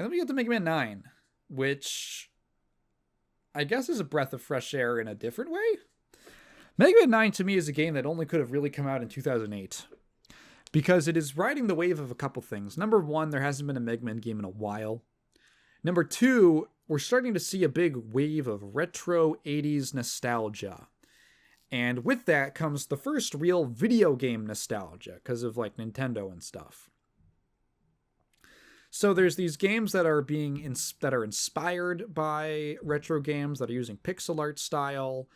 And then we get to Mega Man 9, which I guess is a breath of fresh air in a different way. Mega Man 9 to me is a game that only could have really come out in 2008. Because it is riding the wave of a couple things. Number one, there hasn't been a Mega Man game in a while. Number two, we're starting to see a big wave of retro 80s nostalgia. And with that comes the first real video game nostalgia, because of like Nintendo and stuff. So there's these games that are that are inspired by retro games that are using pixel art style,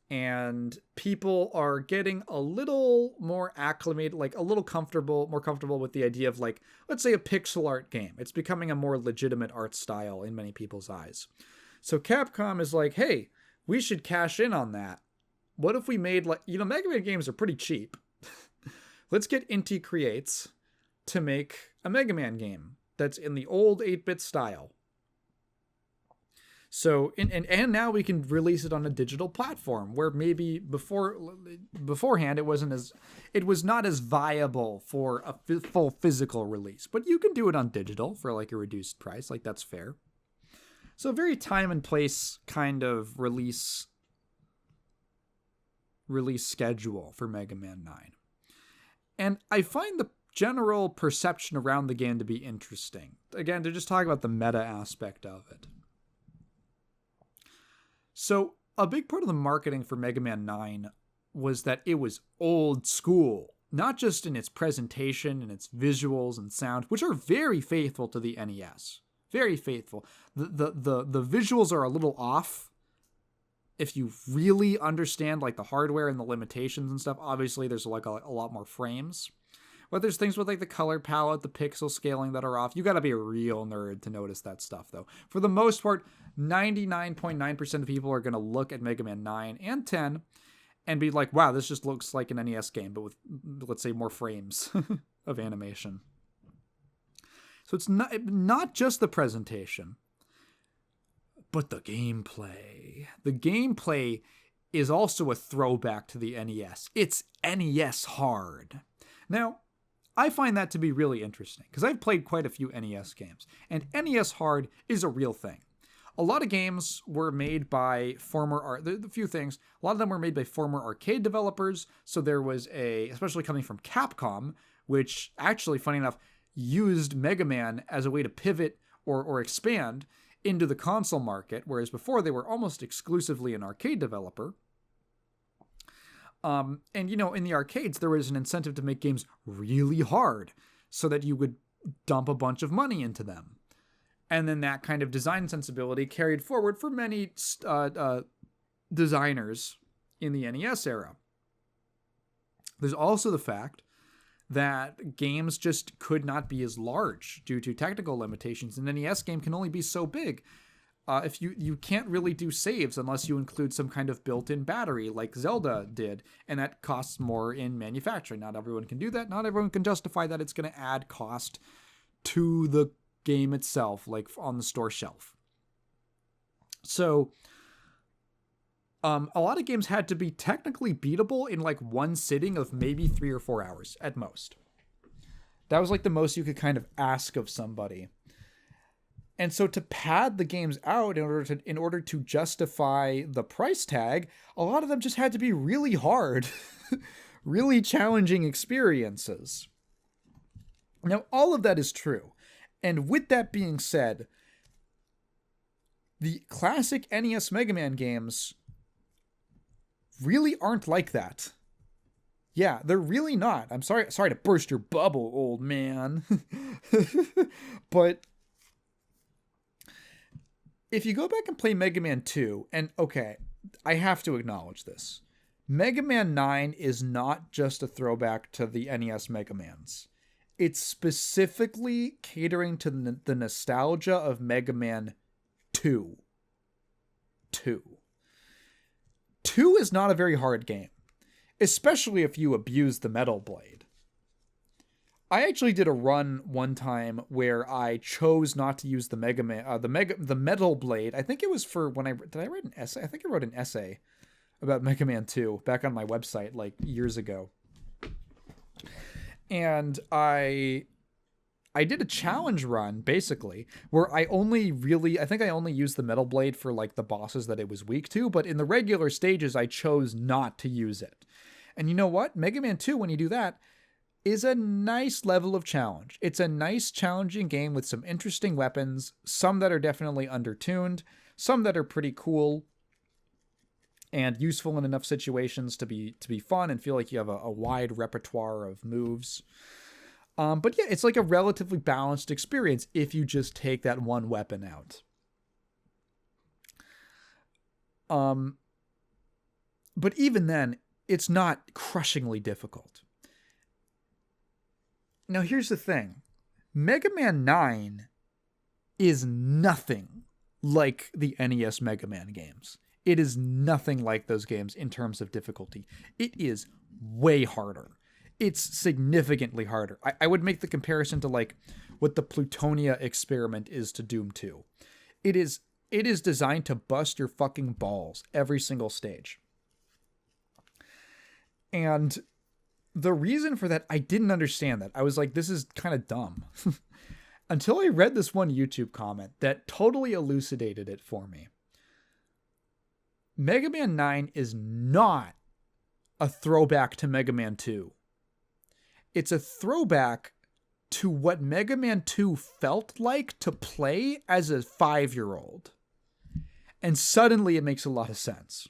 and people are getting a little more acclimated, like a little more comfortable with the idea of, like, let's say a pixel art game. It's becoming a more legitimate art style in many people's eyes. So Capcom is like, hey, we should cash in on that. What if we made, like, Mega Man games are pretty cheap. Let's get Inti Creates to make a Mega Man game that's in the old 8-bit style. So, and now we can release it on a digital platform where maybe beforehand it was not as viable for a full physical release, but you can do it on digital for like a reduced price. Like, that's fair. So very time and place kind of release schedule for Mega Man 9. And I find the general perception around the game to be interesting. Again, to just talk about the meta aspect of it. So, a big part of the marketing for Mega Man 9 was that it was old school, not just in its presentation and its visuals and sound, which are very faithful to the NES. Very faithful. The visuals are a little off. If you really understand like the hardware and the limitations and stuff, obviously there's like a lot more frames. But there's things with like the color palette, the pixel scaling that are off. You gotta be a real nerd to notice that stuff, though. For the most part, 99.9% of people are gonna look at Mega Man 9 and 10 and be like, wow, this just looks like an NES game, but with, let's say, more frames of animation. So it's not just the presentation, but the gameplay. The gameplay is also a throwback to the NES. It's NES hard. Now, I find that to be really interesting, because I've played quite a few NES games, and NES hard is a real thing. A lot of games were made by a lot of them were made by former arcade developers, so there was especially coming from Capcom, which actually, funny enough, used Mega Man as a way to pivot or expand into the console market, whereas before they were almost exclusively an arcade developer. And, in the arcades, there was an incentive to make games really hard so that you would dump a bunch of money into them. And then that kind of design sensibility carried forward for many designers in the NES era. There's also the fact that games just could not be as large due to technical limitations. An NES game can only be so big. If you can't really do saves unless you include some kind of built-in battery like Zelda did, and that costs more in manufacturing. Not everyone can do that. Not everyone can justify that it's going to add cost to the game itself, like on the store shelf. So, a lot of games had to be technically beatable in like one sitting of maybe 3 or 4 hours at most. That was like the most you could kind of ask of somebody. And so to pad the games out in order to justify the price tag, a lot of them just had to be really hard, really challenging experiences. Now, all of that is true. And with that being said, the classic NES Mega Man games really aren't like that. Yeah, they're really not. I'm sorry to burst your bubble, old man. But if you go back and play Mega Man 2, and okay, I have to acknowledge this. Mega Man 9 is not just a throwback to the NES Mega Mans. It's specifically catering to the nostalgia of Mega Man 2. 2 is not a very hard game, especially if you abuse the Metal Blade. I actually did a run one time where I chose not to use the Metal Blade. I think it was for when did I write an essay? I think I wrote an essay about Mega Man 2 back on my website like years ago. And I I did a challenge run, basically, where I think I only used the Metal Blade for, like, the bosses that it was weak to, but in the regular stages, I chose not to use it. And you know what? Mega Man 2, when you do that, is a nice level of challenge. It's a nice, challenging game with some interesting weapons, some that are definitely undertuned, some that are pretty cool and useful in enough situations to be fun and feel like you have a wide repertoire of moves. But yeah, it's like a relatively balanced experience if you just take that one weapon out. But even then, it's not crushingly difficult. Now, here's the thing. Mega Man 9 is nothing like the NES Mega Man games. It is nothing like those games in terms of difficulty. It is way harder. It's significantly harder. I would make the comparison to, like, what the Plutonia experiment is to Doom 2. It is designed to bust your fucking balls every single stage. And the reason for that, I didn't understand that. I was like, this is kind of dumb. Until I read this one YouTube comment that totally elucidated it for me. Mega Man 9 is not a throwback to Mega Man 2. It's a throwback to what Mega Man 2 felt like to play as a 5-year-old. And suddenly it makes a lot of sense.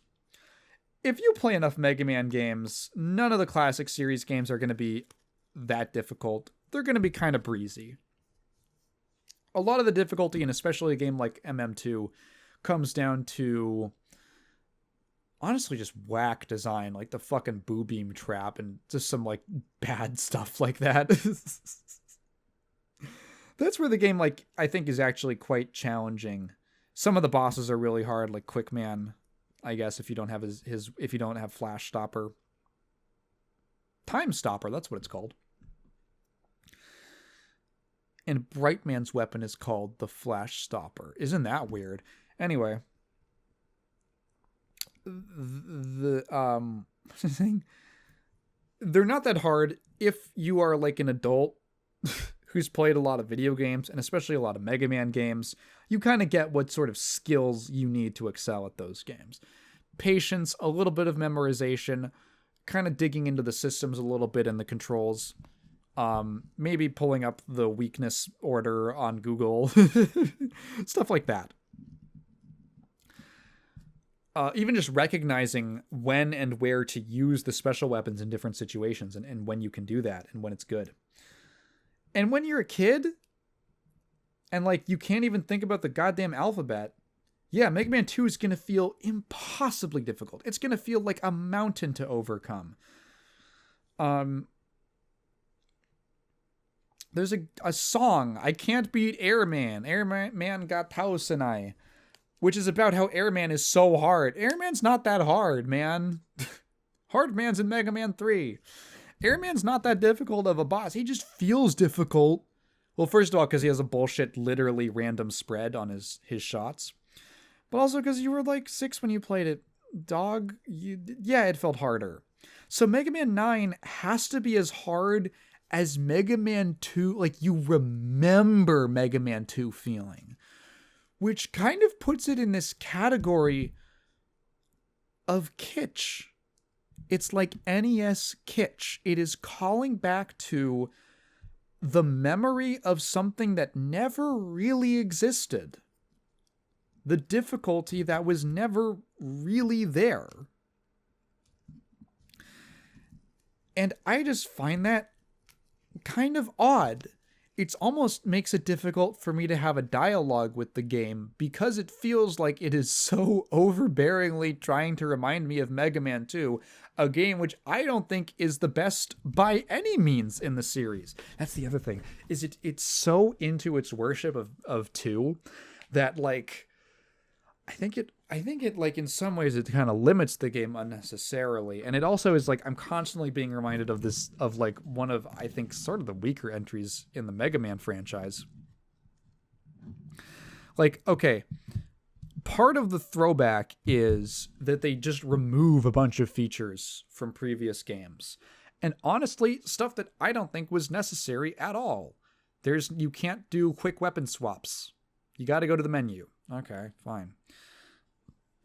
If you play enough Mega Man games, none of the classic series games are going to be that difficult. They're going to be kind of breezy. A lot of the difficulty, and especially a game like MM2, comes down to honestly just whack design, like the fucking boo beam trap and just some, like, bad stuff like that. That's where the game, like, I think is actually quite challenging. Some of the bosses are really hard, like Quick Man, I guess, if you don't have if you don't have Flash Stopper. Time Stopper, that's what it's called. And Bright Man's weapon is called the Flash Stopper. Isn't that weird? Anyway, they're not that hard if you are, like, an adult who's played a lot of video games, and especially a lot of Mega Man games. You kind of get what sort of skills you need to excel at those games. Patience, a little bit of memorization, kind of digging into the systems a little bit and the controls. Maybe pulling up the weakness order on Google. Stuff like that. Even just recognizing when and where to use the special weapons in different situations, and when you can do that and when it's good. And when you're a kid and, like, you can't even think about the goddamn alphabet, yeah, Mega Man 2 is going to feel impossibly difficult. It's going to feel like a mountain to overcome. There's a song, I Can't Beat Airman. Airman got Tausenai. Which is about how Airman is so hard. Airman's not that hard, man. Hard Man's in Mega Man 3. Airman's not that difficult of a boss. He just feels difficult. Well, first of all, because he has a bullshit, literally random spread on his shots. But also because you were, like, 6 when you played it. Dog, yeah, it felt harder. So Mega Man 9 has to be as hard as Mega Man 2. Like, you remember Mega Man 2 feeling. Which kind of puts it in this category of kitsch. It's like NES kitsch. It is calling back to the memory of something that never really existed. The difficulty that was never really there. And I just find that kind of odd. It almost makes it difficult for me to have a dialogue with the game because it feels like it is so overbearingly trying to remind me of Mega Man 2, a game which I don't think is the best by any means in the series. That's the other thing, is it's so into its worship of 2 that, like, I think it like in some ways it kind of limits the game unnecessarily. And it also is like, I'm constantly being reminded of this, of like one of, I think, sort of the weaker entries in the Mega Man franchise. Like, okay, part of the throwback is that they just remove a bunch of features from previous games. And honestly, stuff that I don't think was necessary at all. You can't do quick weapon swaps. You got to go to the menu. Okay, fine.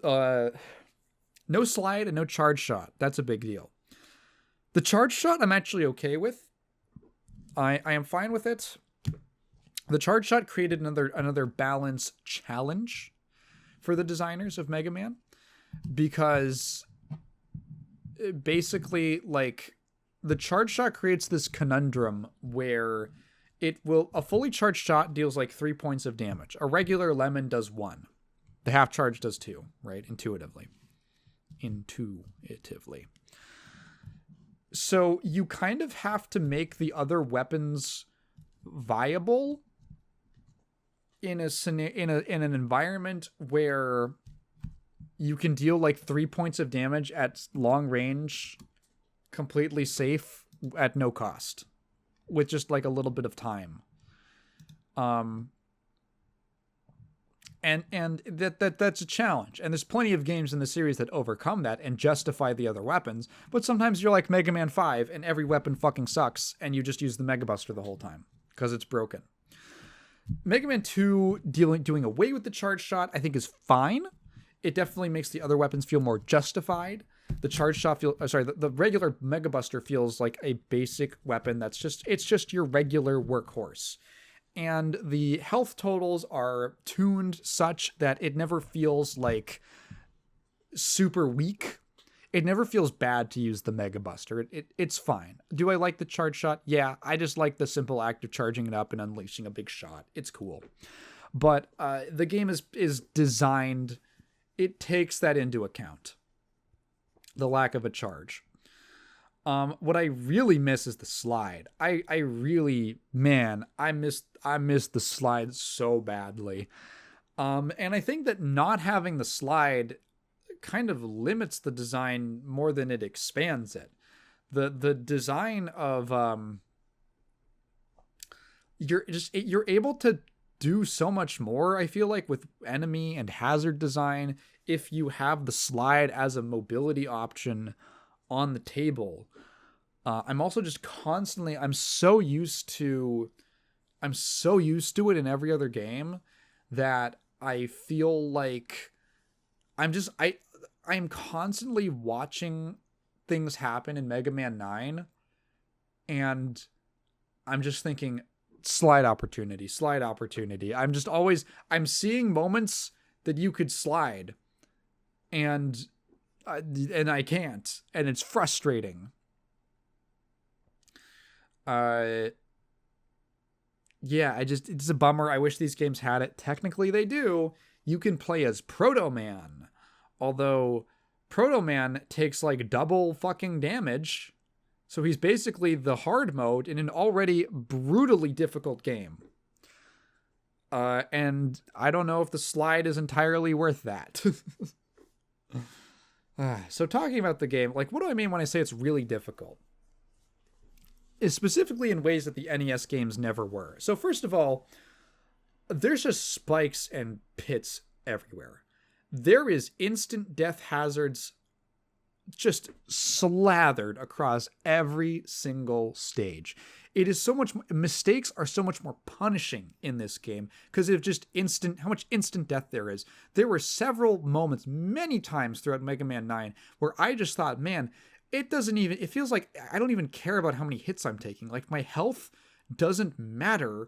No slide and no charge shot. That's a big deal. The charge shot I'm actually okay with. I am fine with it. The charge shot created another balance challenge for the designers of Mega Man, because basically, like, the charge shot creates this conundrum where a fully charged shot deals like 3 points of damage. A regular lemon does 1. The half charge does 2, right? Intuitively. So you kind of have to make the other weapons viable in an environment where you can deal like 3 points of damage at long range, completely safe at no cost, with just like a little bit of time. And that's a challenge. And there's plenty of games in the series that overcome that and justify the other weapons. But sometimes you're like Mega Man 5 and every weapon fucking sucks and you just use the Mega Buster the whole time because it's broken. Mega Man 2 doing away with the charge shot, I think, is fine. It definitely makes the other weapons feel more justified. The charge shot the regular Mega Buster feels like a basic weapon that's just your regular workhorse. And the health totals are tuned such that it never feels like super weak. It never feels bad to use the Mega Buster. It's fine. Do I like the charge shot? Yeah, I just like the simple act of charging it up and unleashing a big shot. It's cool. But the game is designed, it takes that into account. The lack of a charge. What I really miss is the slide. I miss the slide so badly. And I think that not having the slide kind of limits the design more than it expands it. The design of you're able to do so much more, I feel like, with enemy and hazard design if you have the slide as a mobility option on the table. I'm also just constantly, I'm so used to it in every other game that I feel like I'm constantly watching things happen in Mega Man 9, and I'm just thinking, slide opportunity. I'm seeing moments that you could slide, and I can't, and it's frustrating. It's a bummer. I wish these games had it. Technically they do. You can play as Proto Man, although Proto Man takes like double fucking damage, so he's basically the hard mode in an already brutally difficult game. And I don't know if the slide is entirely worth that. So talking about the game, like, what do I mean when I say it's really difficult? Is specifically in ways that the NES games never were. So first of all, there's just spikes and pits everywhere. There is instant death hazards just slathered across every single stage. It is so much, mistakes are so much more punishing in this game because of just how much instant death there is. There were several moments, many times throughout Mega Man 9, where I just thought, man, it feels like I don't even care about how many hits I'm taking. Like, my health doesn't matter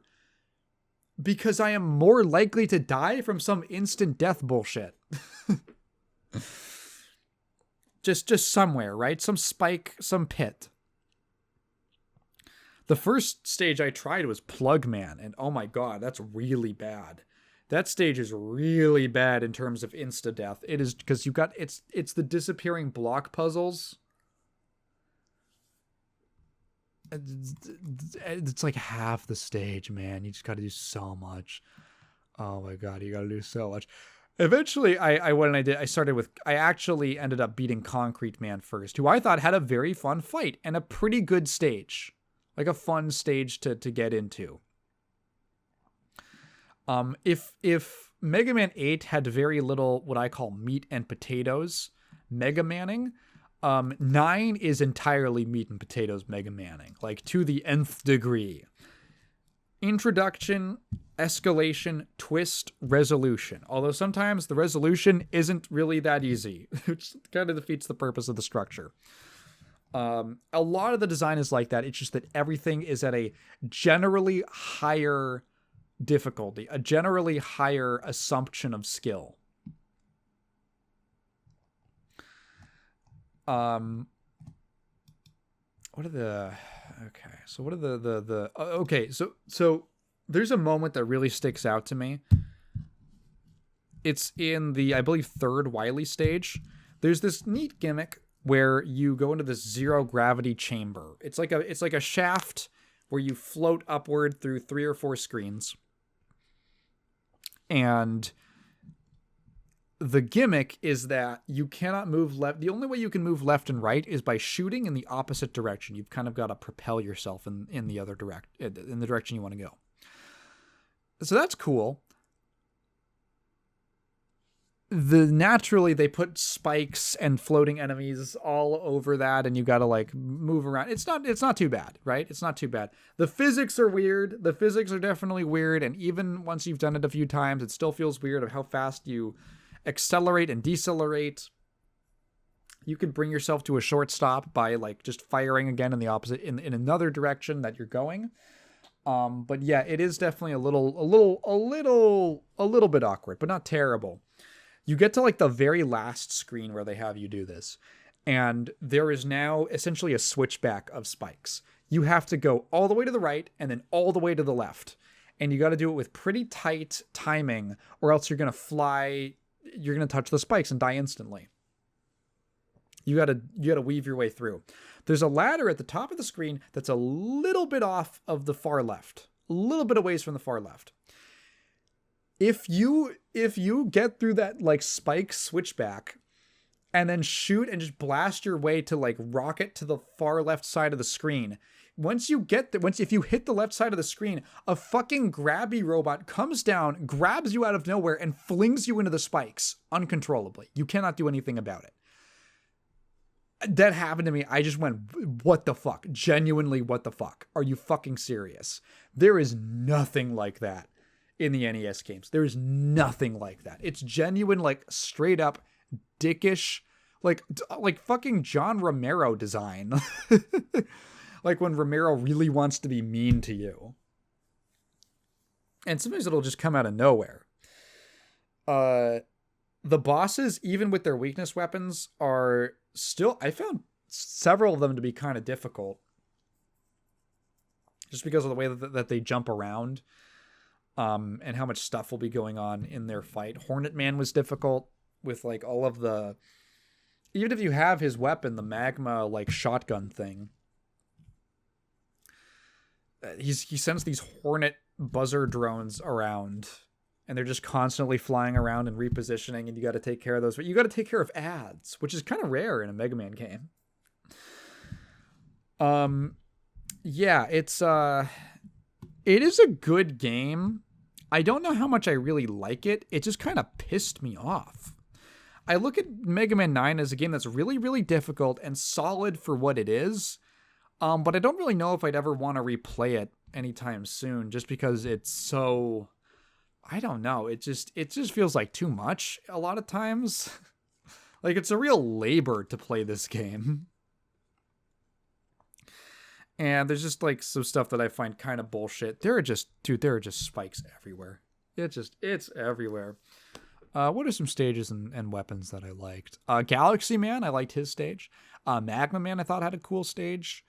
because I am more likely to die from some instant death bullshit. just somewhere, right? Some spike, some pit. The first stage I tried was Plug Man, and oh my god, that's really bad. That stage is really bad in terms of insta death. It is because it's the disappearing block puzzles. It's like half the stage, man. You just got to do so much. Oh my god, you got to do so much. Eventually, I actually ended up beating Concrete Man first, who I thought had a very fun fight and a pretty good stage, like a fun stage to get into. If Mega Man 8 had very little what I call meat and potatoes Mega Manning, 9 is entirely meat and potatoes Mega Manning, like to the nth degree. introduction, escalation, twist, resolution. Although sometimes the resolution isn't really that easy, which kind of defeats the purpose of the structure. A lot of the design is like that. It's just that everything is at a generally higher difficulty, a generally higher assumption of skill. What are the... Okay, so what are the okay, so there's a moment that really sticks out to me. It's in the, I believe, third Wily stage. There's this neat gimmick where you go into this zero gravity chamber. It's like a shaft where you float upward through 3 or 4 screens. And the gimmick is that you cannot move left. The only way you can move left and right is by shooting in the opposite direction. You've kind of got to propel yourself in the other in the direction you want to go. So that's cool. Naturally they put spikes and floating enemies all over that, and you got to like move around. It's not too bad, right? It's not too bad. The physics are weird. The physics are definitely weird, and even once you've done it a few times, it still feels weird of how fast you accelerate and decelerate. You could bring yourself to a short stop by like just firing again in the opposite in another direction that you're going. But yeah, it is definitely a little bit awkward, but not terrible. You get to like the very last screen where they have you do this, and there is now essentially a switchback of spikes. You have to go all the way to the right and then all the way to the left, and you got to do it with pretty tight timing, or else you're gonna fly. You're going to touch the spikes and die instantly. You got to weave your way through. There's a ladder at the top of the screen that's a little bit off of the far left, a little bit away from the far left. If you get through that like spike switchback and then shoot and just blast your way to like rocket to the far left side of the screen, if you hit the left side of the screen, a fucking grabby robot comes down, grabs you out of nowhere, and flings you into the spikes uncontrollably. You cannot do anything about it. That happened to me. I just went, what the fuck? Genuinely, what the fuck? Are you fucking serious? There is nothing like that in the NES games. There is nothing like that. It's genuine, like straight up dickish, like fucking John Romero design. Like when Romero really wants to be mean to you. And sometimes it'll just come out of nowhere. The bosses, even with their weakness weapons, are still... I found several of them to be kind of difficult. Just because of the way that they jump around. And how much stuff will be going on in their fight. Hornet Man was difficult with like all of the... Even if you have his weapon, the magma like shotgun thing... He sends these Hornet buzzer drones around, and they're just constantly flying around and repositioning, and you got to take care of those. But you got to take care of ads, which is kind of rare in a Mega Man game. Yeah, it is a good game. I don't know how much I really like it. It just kind of pissed me off. I look at Mega Man 9 as a game that's really, really difficult and solid for what it is. But I don't really know if I'd ever want to replay it anytime soon, just because it's so... I don't know. It just feels like too much a lot of times. Like, it's a real labor to play this game. And there's just, like, some stuff that I find kind of bullshit. There are just spikes everywhere. It's everywhere. What are some stages and weapons that I liked? Galaxy Man, I liked his stage. Magma Man, I thought had a cool stage.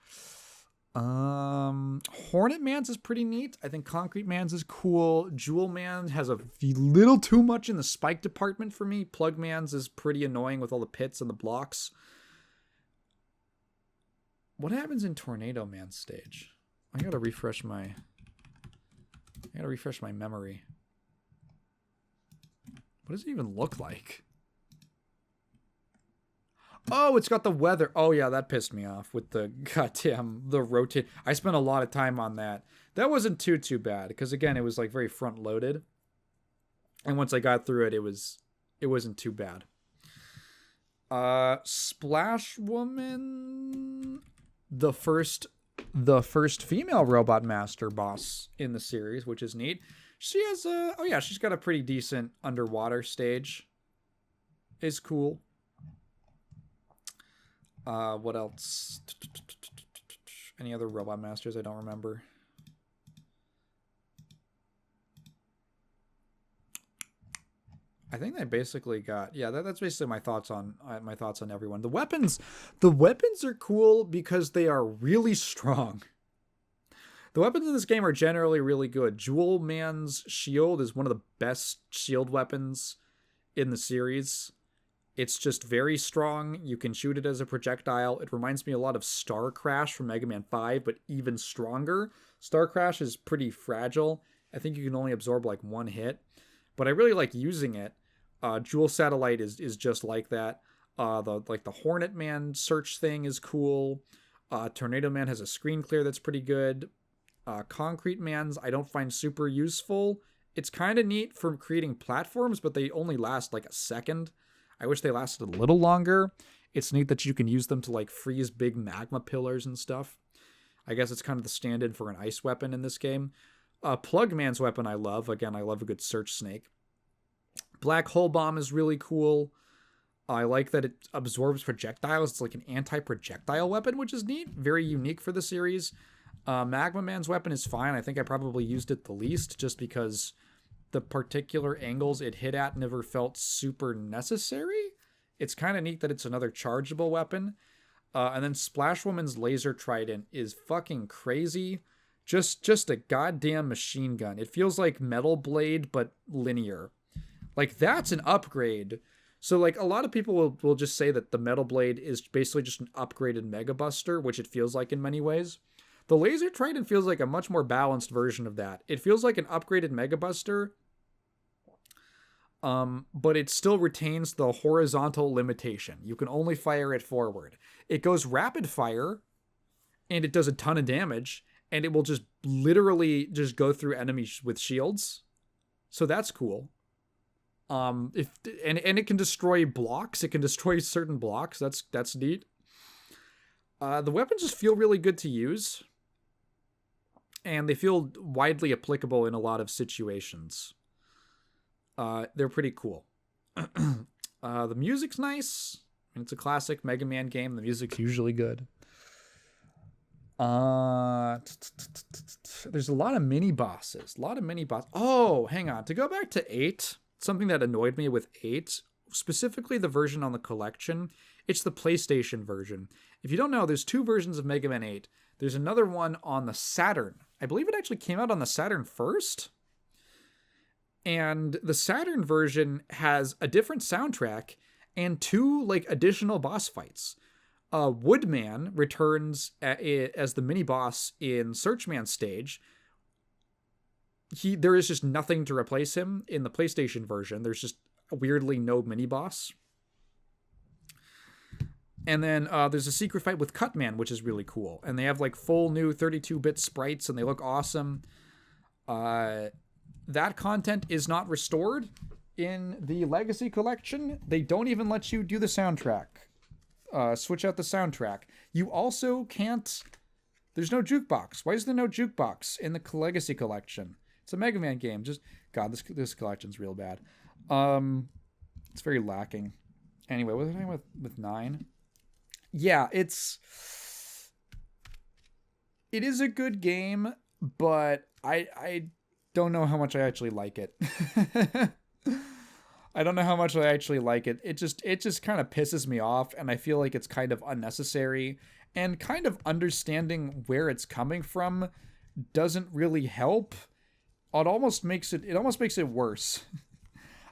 Hornet Man's is pretty neat. I think Concrete Man's is cool. Jewel Man has a little too much in the spike department for me. Plug Man's is pretty annoying with all the pits and the blocks. What happens in Tornado Man's stage? I gotta refresh my memory. What does it even look like? Oh, it's got the weather. Oh, yeah, that pissed me off with the the rotate. I spent a lot of time on that. That wasn't too bad because, again, it was like very front loaded. And once I got through it, it wasn't too bad. Splash Woman, the first the first female Robot Master boss in the series, which is neat. She has she's got a pretty decent underwater stage. Is cool. What else? Any other Robot Masters I don't remember? I think I basically got that's basically my thoughts on everyone. The weapons are cool because they are really strong. The weapons in this game are generally really good. Jewel Man's shield is one of the best shield weapons in the series. It's just very strong. You can shoot it as a projectile. It reminds me a lot of Star Crash from Mega Man 5, but even stronger. Star Crash is pretty fragile. I think you can only absorb like one hit, but I really like using it. Jewel Satellite is just like that. The Hornet Man search thing is cool. Tornado Man has a screen clear that's pretty good. Concrete Man's I don't find super useful. It's kind of neat for creating platforms, but they only last like a second. I wish they lasted a little longer. It's neat that you can use them to like freeze big magma pillars and stuff. I guess it's kind of the stand-in for an ice weapon in this game. Plug Man's weapon I love. Again, I love a good search snake. Black Hole Bomb is really cool. I like that it absorbs projectiles. It's like an anti-projectile weapon, which is neat. Very unique for the series. Magma Man's weapon is fine. I think I probably used it the least just because the particular angles it hit at never felt super necessary. It's kind of neat that it's another chargeable weapon. And then Splash Woman's laser trident is fucking crazy. Just a goddamn machine gun. It feels like Metal Blade, but linear. Like, that's an upgrade. So, like, a lot of people will just say that the Metal Blade is basically just an upgraded Mega Buster, which it feels like in many ways. The Laser Trident feels like a much more balanced version of that. It feels like an upgraded Mega Buster, but it still retains the horizontal limitation. You can only fire it forward. It goes rapid fire, and it does a ton of damage, and it will just literally just go through enemies with shields. So that's cool. And it can destroy blocks. It can destroy certain blocks. That's neat. The weapons just feel really good to use, and they feel widely applicable in a lot of situations. They're pretty cool. The music's nice. I mean, it's a classic Mega Man game. The music's usually good. There's a lot of mini bosses. Oh, hang on. To go back to 8, something that annoyed me with 8, specifically the version on the collection, it's the PlayStation version. If you don't know, there's 2 versions of Mega Man 8. There's another one on the Saturn. I believe it actually came out on the Saturn first. And the Saturn version has a different soundtrack and 2 like additional boss fights. Woodman returns as the mini boss in Searchman's stage. There is just nothing to replace him in the PlayStation version. There's just weirdly no mini boss. And then there's a secret fight with Cutman, which is really cool. And they have like full new 32-bit sprites, and they look awesome. That content is not restored in the Legacy Collection. They don't even let you do the soundtrack. Switch out the soundtrack. You also can't... There's no jukebox. Why is there no jukebox in the Legacy Collection? It's a Mega Man game. God, this collection's real bad. It's very lacking. Anyway, what was I talking with 9? Yeah, it is a good game, but I don't know how much I actually like it. I don't know how much I actually like it. It just kind of pisses me off, and I feel like it's kind of unnecessary, and kind of understanding where it's coming from doesn't really help. It almost makes it worse.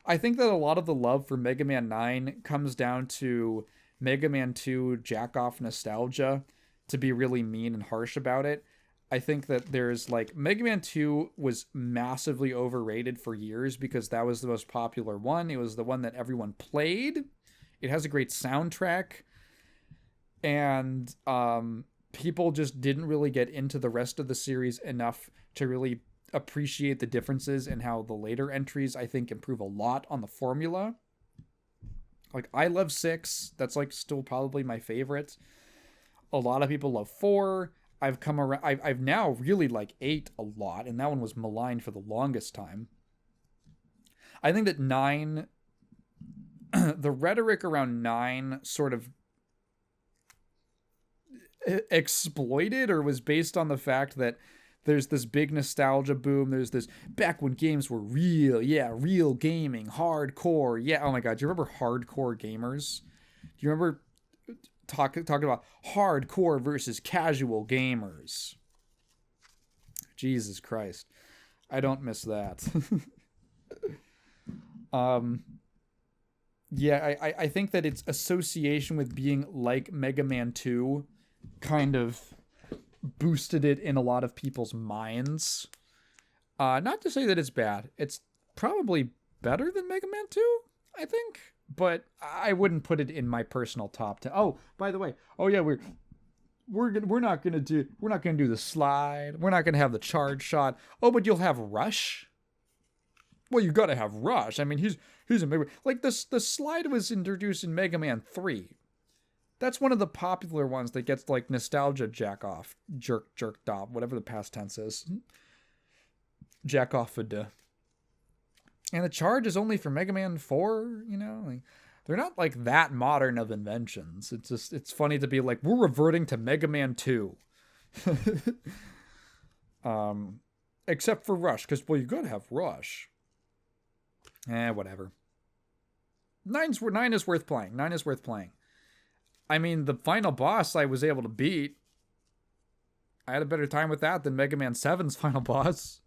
I think that a lot of the love for Mega Man 9 comes down to Mega Man 2 jack-off nostalgia, to be really mean and harsh about it. I think that there's like Mega Man 2 was massively overrated for years because that was the most popular one. It was the one that everyone played. It has a great soundtrack, and people just didn't really get into the rest of the series enough to really appreciate the differences and how the later entries, I think, improve a lot on the formula. Like, I love 6. That's like still probably my favorite. A lot of people love 4. I've come around. I've now really like 8 a lot, and that one was maligned for the longest time. I think that 9, the rhetoric around 9 sort of exploited or was based on the fact that there's this big nostalgia boom. There's this back when games were real. Yeah, real gaming, hardcore. Yeah. Oh my God. Do you remember hardcore gamers? Do you remember talking about hardcore versus casual gamers? Jesus Christ. I don't miss that. Yeah, I think that its association with being like Mega Man 2 kind of boosted it in a lot of people's minds. Not to say that it's bad. It's probably better than Mega Man 2, I think. But I wouldn't put it in my personal top 10. Oh, by the way, oh yeah, we're not gonna do the slide. We're not gonna have the charge shot. Oh, but you'll have Rush. Well, you gotta have Rush. I mean, he's a Mega Man. Like the slide was introduced in Mega Man 3. That's one of the popular ones that gets like nostalgia jerked off, whatever the past tense is. Jack off and the charge is only for Mega Man 4, you know? Like, they're not like that modern of inventions. It's funny to be like, we're reverting to Mega Man 2. Except for Rush, because, well, you gotta have Rush. Whatever. 9 is worth playing. 9 is worth playing. I mean, the final boss I was able to beat. I had a better time with that than Mega Man 7's final boss.